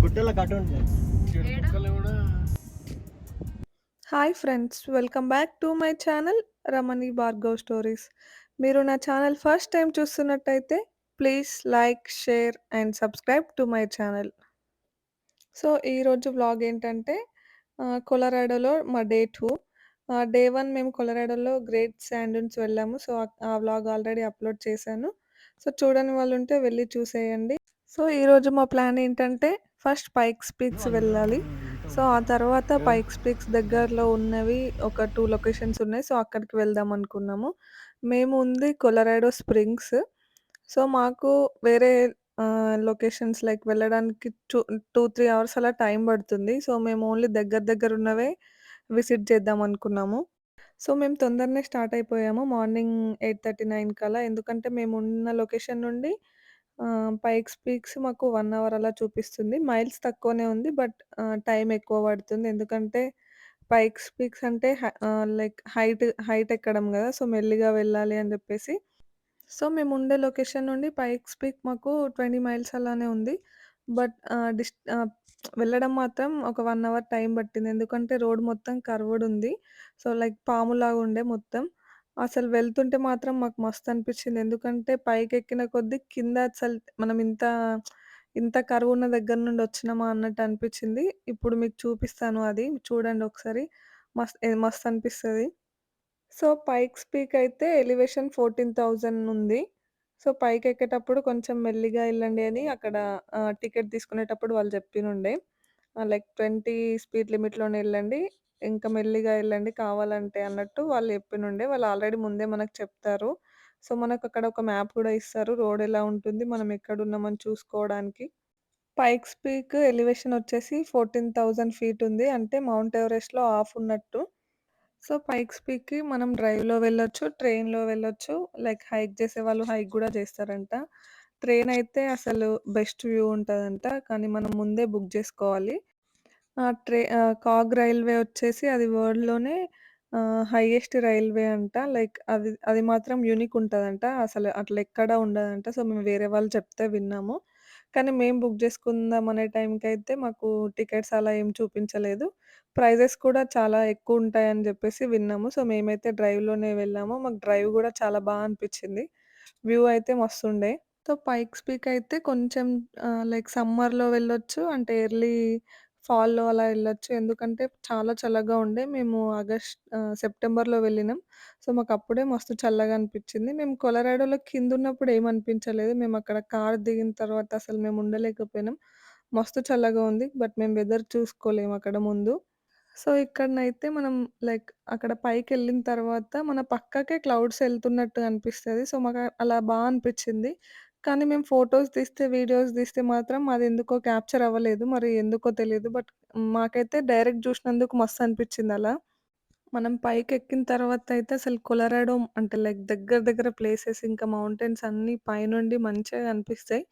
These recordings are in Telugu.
గుట్టలో కట్ట ఉంటుంది. కుక్కలు కూడా hi friends, welcome back to my channel Ramani Bhargav stories. మీరు నా ఛానల్ ఫస్ట్ టైం చూస్తున్నట్టయితే please like, share and subscribe to my channel. So, ఈరోజు వ్లాగ్ ఏంటంటే కొలరాడోలో మా డే 2. డే 1 మేము కొలరాడోలో గ్రేట్ శాండ్ డ్యూన్స్ వెళ్ళాము. సో, ఆ వ్లాగ్ ఆల్రెడీ అప్లోడ్ చేశాను. సో, చూడని వాళ్ళుంటే వెళ్ళి చూసేయండి. సో, ఈరోజు మా ప్లాన్ ఏంటంటే ఫస్ట్ పైక్స్ పీక్స్ వెళ్ళాలి. సో, ఆ తర్వాత పైక్స్ పీక్స్ దగ్గరలో ఉన్నవి ఒక 2 లొకేషన్స్ ఉన్నాయి. సో, అక్కడికి వెళ్దాం అనుకున్నాము. మేము ఉంది కొలరాడో స్ప్రింగ్స్. సో, మాకు వేరే లొకేషన్స్ లైక్ వెళ్ళడానికి 2, 3 అవర్స్ అలా టైం పడుతుంది. సో, మేము ఓన్లీ దగ్గర దగ్గర ఉన్నవే విజిట్ చేద్దాం అనుకున్నాము. సో, మేము తొందరనే స్టార్ట్ అయిపోయాము. మార్నింగ్ 8:39 కల్లా. ఎందుకంటే మేమున్న లొకేషన్ నుండి పైక్స్ పీక్స్ మాకు 1 అవర్ అలా చూపిస్తుంది. మైల్స్ తక్కువనే ఉంది. బట్ టైం ఎక్కువ పడుతుంది. ఎందుకంటే పైక్స్ పీక్స్ అంటే లైక్ హైట్ ఎక్కడం గదా! సో, మెల్లిగా వెళ్ళాలి అని జెప్పేసి. సో, మేముండే లొకేషన్ నుండి పైక్స్ పీక్ మాకు 20 మైల్స్ అలానే ఉంది. బట్ వెళ్ళడం మాత్రం ఒక 1 అవర్ టైం పట్టింది. ఎందుకంటే రోడ్ మొత్తం కర్వ్డ్ ఉంది. సో, లైక్ పాములాగా ఉండే మొత్తం. అసలు వెళ్తుంటే మాత్రం మాకు మస్తు అనిపించింది. ఎందుకంటే పైకెక్కిన కొద్దీ కింద అసలు మనం ఇంత కర్వ్ ఉన్న దగ్గర నుండి వచ్చినామా అన్నట్టు అనిపించింది. ఇప్పుడు మీకు చూపిస్తాను అది. చూడండి ఒకసారి. మస్తు అనిపిస్తది. సో, పైక్స్ పీక్ అయితే ఎలివేషన్ 14,000 ఉంది. సో, పైకెక్కేటప్పుడు కొంచెం మెల్లిగా ఎళ్ళండి అని అక్కడ టికెట్ తీసుకునేటప్పుడు వాళ్ళు చెప్పినుండే. Like 20 speed లిమిట్‌లోనే ఎళ్ళండి. ఇంకా మెల్లిగా ఎళ్ళండి కావాలంటే అన్నట్టు వాళ్ళు చెప్పినుండే. వాళ్ళు ఆల్రెడీ ముందే మనకు చెప్తారు. సో, మనకక్కడ ఒక మ్యాప్ కూడా ఇస్తారు. రోడ్ ఎలా ఉంటుంది, మనం ఎక్కడున్నామని చూసుకోవడానికి. పైక్స్ పీక్ ఎలివేషన్ వచ్చేసి 14,000 ఫీట్ ఉంది. అంటే మౌంట్ ఎవరెస్ట్‌లో హాఫ్ ఉన్నట్టు. సో, పైక్స్ పీక్‌కి మనం డ్రైవ్‌లో వెళ్ళొచ్చు, ట్రైన్‌లో వెళ్ళొచ్చు. లైక్ హైక్ చేసేవాళ్ళు హైక్ గూడా చేస్తారంట. ట్రైన్ అయితే అసలు బెస్ట్ వ్యూ ఉంటదంట. కానీ మనం ముందే బుక్ జేసుకోవాలి. కాగ్ రైల్వే వచ్చేసి అది వరల్డ్‌లోనే హైయెస్ట్ రైల్వే అంట. లైక్ అది అది మాత్రం యూనిక్ ఉంటదంట. అసలు అట్లా ఎక్కడా ఉండదంట. సో, మేము వేరే వాళ్ళు చెప్తే విన్నాము. కానీ మేము బుక్ చేసుకుందాం అనే టైంకైతే మాకు టికెట్స్ అలా ఏం చూపించలేదు. ప్రైజెస్ కూడా చాలా ఎక్కువుంటాయని జెప్పేసి విన్నాము. సో, మేమైతే డ్రైవ్‌లోనే వెళ్ళాము. మాకు డ్రైవ్ గూడా చాలా అనిపిచ్చింది. వ్యూ అయితే మస్తుండే. సో, పైక్స్ పీక్ అయితే కొంచెం లైక్ సమ్మర్‌లో వెళ్ళొచ్చు. అంటే ఎర్లీ ఫాల్‌లో అలా ఎళ్ళొచ్చు. ఎందుకంటే చాలా చల్లగా ఉండే. మేము సెప్టెంబర్‌లో వెళ్ళినాం. సో, మాకప్పుడే మస్తు చల్లగా అనిపిచ్చింది. మేము కొలరాడోలో కిందున్నప్పుడు ఏమనిపించలేదు. మేమక్కడ కారు దిగిన తర్వాత అసలు మేము ఉండలేకపోయినాం. మస్తు చల్లగా ఉంది. బట్ మేము వెదర్ చూసుకోలేము అక్కడ ముందు. సో, ఇక్కడనైతే మనం లైక్ అక్కడ పైకెళ్ళిన తర్వాత మన పక్కకే క్లౌడ్స్ ఎళ్తున్నట్టు అనిపిస్తది. సో, మాకు అలా అనిపిచ్చింది. కానీ మేము ఫోటోస్ తీస్తే, వీడియోస్ తీస్తే మాత్రం అదెందుకో క్యాప్చర్ అవ్వలేదు. మరి ఎందుకో తెలీదు. బట్ మాకైతే డైరెక్ట్ జూసినందుకు మస్తు అనిపిచ్చింది అలా. మనం పైకెక్కిన తర్వాత అయితే అసలు కొలరాడో అంటే లైక్ దగ్గర దగ్గర ప్లేసెస్ ఇంకా మౌంటైన్స్ అన్నీ పైనుండి మంచిగా కనిపిస్తాయి.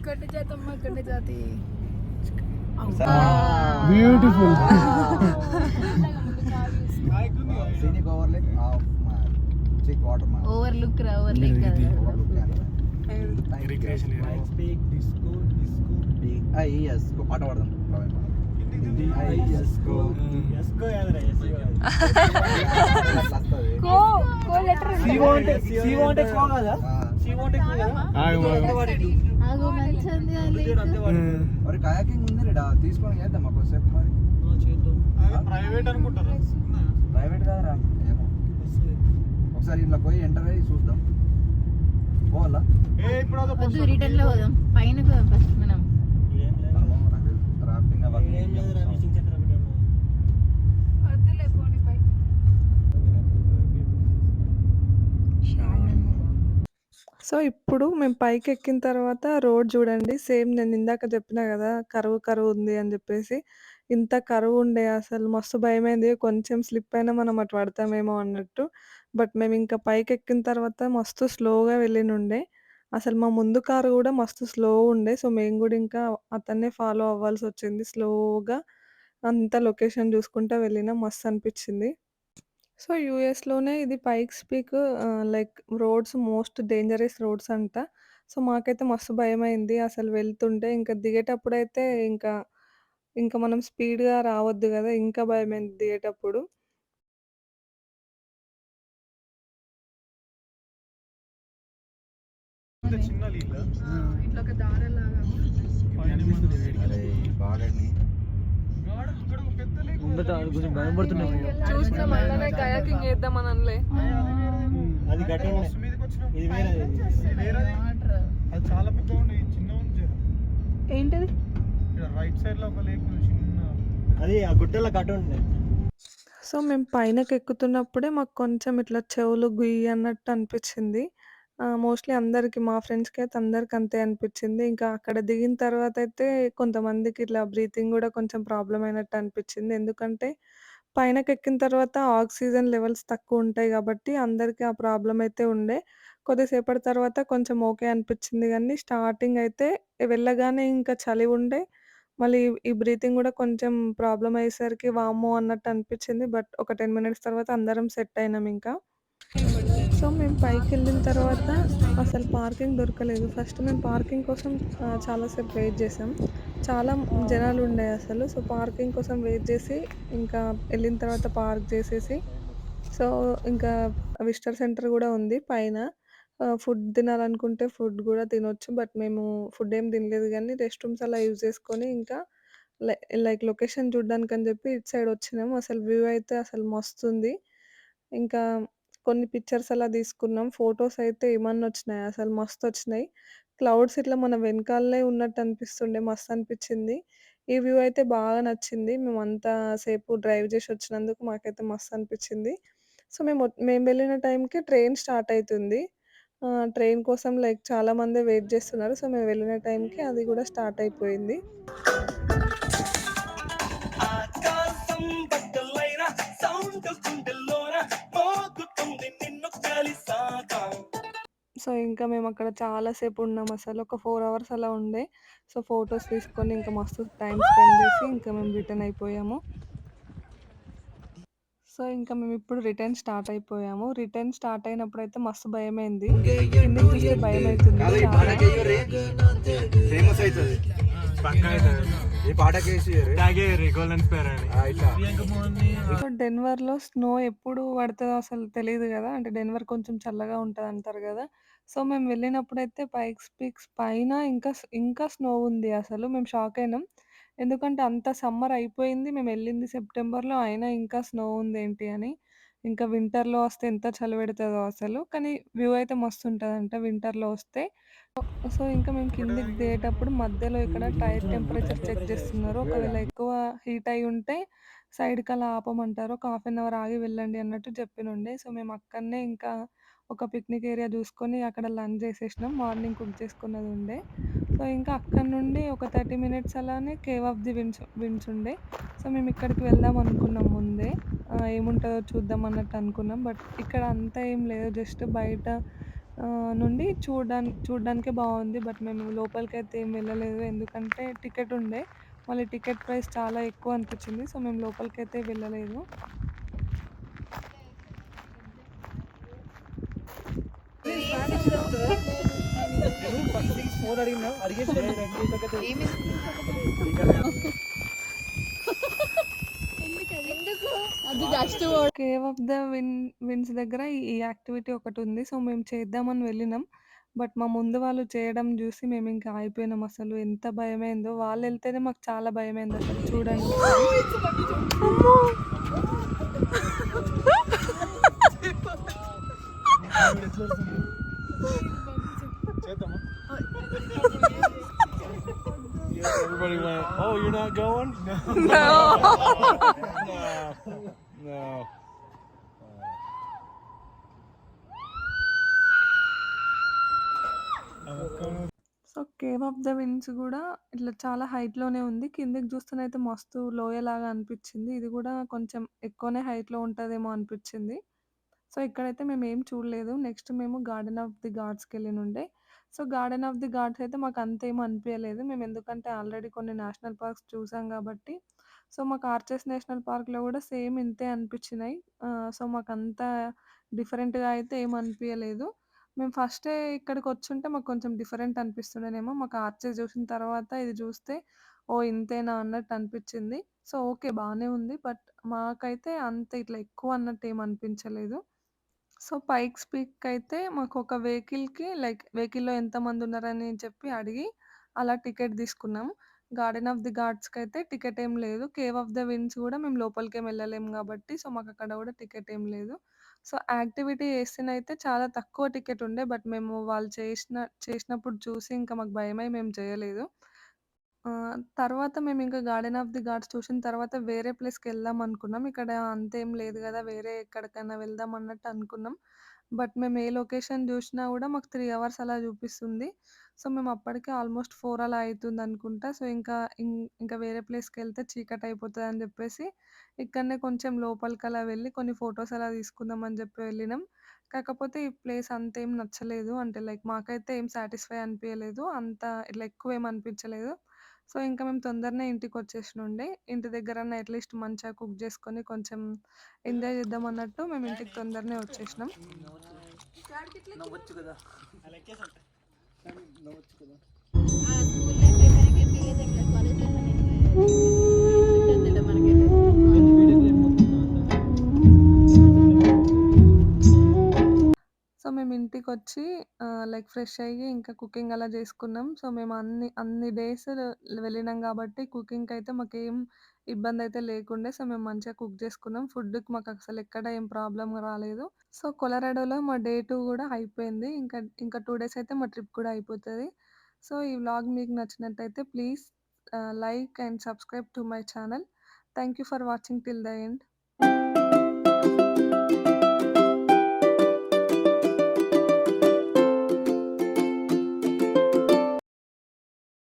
కొండ జాతమ్మ కొండ జాతి beautiful. Scenic overlook of Chick water mark. Overlook రా ఓవర్లుక్ కదా Overlook canal. Recreation area. Speak disco. Yes. को पाटा पाडदाం. Disco. కో కో లెటర్ ఆగు, ఆగు. ఆగు మంచిది అది మరి kayaking ఉంది రేడా తీసుకొని చేద్దాం మాకు సేపు మరి. ప్రైవేట్ అనుకుంటారు. ప్రైవేట్ కాదురా ఏమో. ఒకసారి ఇంట్లో పోయి ఎంటర్ అయ్యి చూద్దాం. పోవాలా? వద్దు రిటర్న్ లో పోదాం పైన ఫస్ట్ మనం మనము నాకు రాఫ్టింగ్ అవన్నీ వద్దులే పోనీ పై సో, ఇప్పుడు మేము పైకెక్కిన తర్వాత రోడ్ చూడండి. సేమ్ నేను ఇందాక చెప్పినా గదా! కరువు ఉంది అని జెప్పేసి. ఇంత కరువుండే అసలు మస్తు భయమైంది. కొంచెం స్లిప్ అయినా మనం అటు పడతామేమో అన్నట్టు. బట్ మేమింక పైకెక్కిన తర్వాత మస్తు స్లోగా వెళ్ళినుండే. అసలు మా ముందు కారు గూడా మస్తు స్లో ఉండే. సో, మేము గూడా ఇంకా అతన్నే ఫాలో అవ్వాల్సొచ్చింది. స్లోగా అంతా లొకేషన్ జూసుకుంటా వెళ్ళినాం. మస్తనిపిచ్చింది. సో, యూఎస్‌లోనే ఇది Pikes Peak like roads most dangerous roads అంట. సో, మాకైతే మస్తు భయమైంది. అసలు వెళ్తుంటే ఇంక దిగేటప్పుడైతే ఇంక మనం స్పీడ్‌గా రావద్దు గదా! ఇంకా భయమైంది దిగేటప్పుడు. చిన్న నీళ్ళ ఇట్లా ఒక దారలాగా. అరే బాగండి. కొంచెం భయపడుతున్నాం. చూసినా మళ్ళనే కయాకింగ్ చేద్దామని అనలే. అది గట్టి ఇది వేరేది. అది చాలా పెద్దగా ఉండే చిన్న ఉంది. ఏంటిది రైట్ సైడ్ లో ఒక లేక్ ఉంది చిన్న. అది ఆ గుట్టలో కట్ట ఉండే. సో, మేము పైనకెక్కుతున్నప్పుడే మాకు కొంచెం ఇట్లా చెవులు గుయ్యి అన్నట్టు అనిపిచ్చింది. మోస్ట్‌లీ అందరికి మా ఫ్రెండ్స్‌కైతే అందరికి అంతే అనిపిచ్చింది. ఇంకా అక్కడ దిగిన తర్వాతయితే కొంతమందికి ఇట్లా బ్రీతింగ్ గూడా కొంచెం ప్రాబ్లమ్ అయినట్టు అనిపిచ్చింది. ఎందుకంటే పైనకెక్కిన తర్వాత ఆక్సిజన్ లెవెల్స్ తక్కువుంటాయి గాబట్టి అందరికి ఆ ప్రాబ్లమ్ అయితే ఉండే. కొద్దిసేపటి తర్వాత కొంచెం ఓకే అనిపిచ్చింది గానీ స్టార్టింగ్ అయితే వెళ్ళగానే ఇంకా చలి ఉండే. మళ్ళీ ఈ బ్రీతింగ్ గూడా కొంచెం ప్రాబ్లమ్ అయ్యేసరికి వామ్మో! అన్నట్టు అనిపిచ్చింది. బట్ ఒక 10 మినిట్స్ తర్వాత అందరం సెట్ అయినామింకా. సో, మేము పైకెళ్ళిన తర్వాత అసలు పార్కింగ్ దొరకలేదు. ఫస్ట్ మేము పార్కింగ్ కోసం చాలా సేపు వెయిట్ జేసాం. చాలా జనాలుండే అసలు. సో, పార్కింగ్ కోసం వెయిట్ జేసి ఇంకా ఎళ్ళిన తర్వాత పార్క్ జేసేసి సో, ఇంకా విజిటర్ సెంటర్ గూడా ఉంది పైన. ఫుడ్ తినాలనుకుంటే ఫుడ్ గూడా తినొచ్చు. బట్ మేము ఫుడ్ ఏం తినలేదు గానీ రెస్ట్ రూమ్స్ అలా యూజ్ చేసుకొని ఇంకా లై లైక్ లొకేషన్ చూడ్డానికని జెప్పి ఇటు సైడ్ వచ్చినాం. అసలు వ్యూ అయితే అసలు మస్తుంది. ఇంకా కొన్ని పిక్చర్స్ అలా తీసుకున్నాం. ఫోటోస్ అయితే ఏమన్నొచ్చినాయి అసలు మస్తొచ్చినాయి. క్లౌడ్స్ ఇట్లా మన వెనకాలనే ఉన్నట్టు అనిపిస్తుండే మస్తనిపిచ్చింది. ఈ వ్యూ అయితే బాగా నచ్చింది. మేమంతా సేపు డ్రైవ్ జేసొచ్చినందుకు మాకైతే మస్తనిపిచ్చింది. సో, మేము వెళ్ళిన టైంకి ట్రైన్ స్టార్ట్ అయితుంది. ట్రైన్ కోసం లైక్ చాలామందే వెయిట్ జేస్తున్నారు. సో, మేము వెళ్ళిన టైంకి అది గూడా స్టార్ట్ అయిపోయింది. ఆకాశం బద్దలైన సౌండ్ గుండెల్లోన మోగుతుంది నిన్ను కలిసాక. సో, ఇంకా మేమక్కడ చాలా సేపున్నామసలు. ఒక 4 అవర్స్ అలా ఉండే. సో, ఫోటోస్ తీసుకొని ఇంకా మస్తు టైమ్ స్పెండ్ జేసి ఇంకా మేము రిటర్న్ అయిపోయాము. సో, ఇంకా మేమిప్పుడు రిటర్న్ స్టార్ట్ అయిపోయాము. రిటర్న్ స్టార్ట్ అయినప్పుడైతే మస్తు భయమైంది. కిందకి చూస్తే భయమైతుంది కాదు ఈ చాలా. పాటకి ఎయ్యుర్రి. ఫేమస్ అవుతుంది. పక్కా అవుతుంది. ఈ పాటకి వేసి తాగే గోల్డెన్ స్పేర్ అని. ఇట్లా సో, డెన్వర్‌లో స్నో ఎప్పుడు పడతదో అసలు తెలీదు గదా! అంటే డెన్వర్ కొంచెం చల్లగా ఉంటదంటారు గదా! సో, మేము వెళ్ళినప్పుడైతే పైక్స్ పీక్స్ పైన ఇంకా స్నో ఉంది అసలు. మేము షాక్ అయినాం. ఎందుకంటే అంత సమ్మర్ అయిపోయింది. మేమెళ్ళింది సెప్టెంబర్‌లో అయినా ఇంకా స్నో ఉందేంటి అని. ఇంకా వింటర్‌లో వస్తే ఎంత చలి పెడతదో అసలు. కానీ వ్యూ అయితే మస్తుంటదంట వింటర్‌లో వస్తే. సో, ఇంకా మేము కిందకి దిగేటప్పుడు మధ్యలో ఇక్కడ టైర్ టెంపరేచర్ చెక్ జేస్తున్నారు. ఒకవేళ ఎక్కువ హీట్ అయ్యుంటే సైడ్‌కలా ఆపమంటారు. ఒక హాఫ్ అన్ అవర్ ఆగి వెళ్ళండి అన్నట్టు చెప్పినుండే. సో, మేము అక్కడనే ఇంకా ఒక పిక్నిక్ ఏరియా జూసుకొని అక్కడ లంచ్ జేసేసినాం. మార్నింగ్ కుక్ చేసుకున్నదుండే. సో, ఇంకా అక్కడి నుండి ఒక 30 మినిట్స్ అలానే కేవ్ ఆఫ్ ది విండ్స్ ఉండే. సో, మేము ఇక్కడికి వెళ్దాం అనుకున్నాం ముందే. ఏముంటదో చూద్దాం అన్నట్టు అనుకున్నాం. బట్ ఇక్కడ అంతా ఏం లేదు. జస్ట్ బయట నుండి చూడ్డానికే బావుంది. బట్ మేము లోపలికైతే ఏం వెళ్ళలేదు. ఎందుకంటే టికెట్ ఉండే. మళ్ళీ టికెట్ ప్రైస్ చాలా ఎక్కువ అనిపిచ్చింది. సో, మేము లోపలికైతే వెళ్ళలేదు. కేవ్ ఆఫ్ ద విండ్స్ దగ్గర ఈ యాక్టివిటీ ఒకటుంది. సో, మేము చేద్దామని వెళ్ళినాం. బట్ మా ముందు వాళ్ళు చేయడం జూసి మేమింకా ఆగిపోయినాం అసలు. ఎంత భయమైందో. వాళ్ళెళ్తేనే మాకు చాలా భయమైందసలు చూడండి ఒకసారి. అమ్మో! చేద్దామా? Everybody went, oh, you're not going? No. No. So, cave of the winds గూడా ఇట్లా చాలా హైట్‌లోనే ఉంది. కిందకి చూస్తేనైతే మస్తు లోయలాగా అనిపిచ్చింది. ఇది గూడా కొంచెం ఎక్కువనే హైట్‌లో ఉంటదేమో అనిపిచ్చింది. సో, ఇక్కడైతే మేమేం చూడలేదు. నెక్స్ట్ మేము గార్డెన్ ఆఫ్ ది గాడ్స్‌కెళ్ళినుండే. So, garden of the gods అయితే మాకంతేం అనిపియలేదు. మేమెందుకంటే ఆల్రెడీ కొన్ని నేషనల్ పార్క్స్ చూసాం గాబట్టి. సో, మాకు ఆర్చెస్ నేషనల్ పార్క్‌లో గూడా సేమ్ ఇంతే అనిపిచ్చినాయి. సో, మాకంత డిఫరెంట్‌గా అయితే ఏం అనిపియలేదు. మేము ఫస్టే ఇక్కడికొచ్చుంటే మాకు కొంచెం డిఫరెంట్ అనిపిస్తుండేనేమో. మాకు ఆర్చెస్ జూసిన తర్వాత ఇది జూస్తే ఓహ్! ఇంతేనా అన్నట్టు అనిపిచ్చింది. So, okay. బానే ఉంది. బట్ మాకైతే అంత ఇట్లా ఎక్కువ అన్నట్టు ఏమి అనిపించలేదు. సో, పైక్స్ పీక్ అయితే మాకొక వెహికల్‌కి లైక్ వెహికల్‌లో ఎంతమందున్నారని చెప్పి అడిగి, అలా టికెట్ తీసుకున్నాం. గార్డెన్ ఆఫ్ ది గాడ్స్‌కైతే టికెట్ ఏం లేదు. కేవ్ ఆఫ్ ద విండ్స్ గూడా మేము లోపలికేం వెళ్ళలేము గాబట్టి, సో, మాకక్కడ గూడా టికెట్ ఏం లేదు. సో, యాక్టివిటీ చేస్తేనైతే చాలా తక్కువ టికెట్ ఉండే. బట్ మేము వాళ్ళు చేసినప్పుడు చూసి ఇంకా మాకు భయమై మేము చేయలేదు. తర్వాత మేమింకా గార్డెన్ ఆఫ్ ది గాడ్స్ చూసిన తర్వాత వేరే ప్లేస్‌కెళ్దామనుకున్నాం. ఇక్కడ అంతేం లేదు గదా! వేరే ఎక్కడికైనా వెళ్దాం అన్నట్టు అనుకున్నాం. బట్ మేము ఏ లొకేషన్ జూషినా గూడా మాకు 3 అవర్స్ అలా జూపిస్తుంది. సో, మేము అప్పటికే ఆల్మోస్ట్ 4 అలా అయితుందనుకుంటా. సో, ఇంకా వేరే ప్లేస్‌కెళ్తే చీకటయిపోతదని జెప్పేసి, ఇక్కడనే కొంచెం లోపలికలా వెళ్ళి కొన్ని ఫోటోస్ అలా తీసుకుందాం అని జెప్పి వెళ్ళినాం. కాకపోతే ఈ ప్లేస్ అంతేం నచ్చలేదు. అంటే లైక్ మాకైతే ఏం సాటిస్ఫై అనిపియలేదు. అంత ఇట్లా ఎక్కువేం అనిపించలేదు. సో, ఇంకా మేము తొందరనే ఇంటికొచ్చేసినుండే. ఇంటి దగ్గరన్నా అట్‌లీస్ట్ మంచిగా కుక్ జేసుకొని కొంచెం ఎంజాయ్ చేద్దామన్నట్టు మేము ఇంటికి తొందరనే వచ్చేసినాం. నవ్వచ్చు కదా. ఆ స్కూల్ లైఫ్ అయిపోయినాక ఫీల్ అయితే కాలేజ్ లైఫ్ అనేది ఉంటుందిలే మనకైతే. సో, మేము ఇంటికొచ్చి లైక్ ఫ్రెష్ అయ్యి ఇంకా కుకింగ్ అలా జేసుకున్నాం. సో, మేము అన్ని డేస్ వెళ్ళినాం గాబట్టి కుకింగ్‌కైతే మాకేం ఇబ్బందయితే లేకుండే. సో, మేము మంచిగా కుక్ జేసుకున్నాం. ఫుడ్‌కి మాకసలెక్కడ ఏం ప్రాబ్లమ్ రాలేదు. సో, కొలరాడోలో మా డే 2 గూడా అయిపోయింది. ఇంకా 2 డేస్ అయితే మా ట్రిప్ కూడా అయిపోతది. సో, ఈ వ్లాగ్ మీకు నచ్చినట్టయితే please like and subscribe to my channel. Thank you for watching till the end.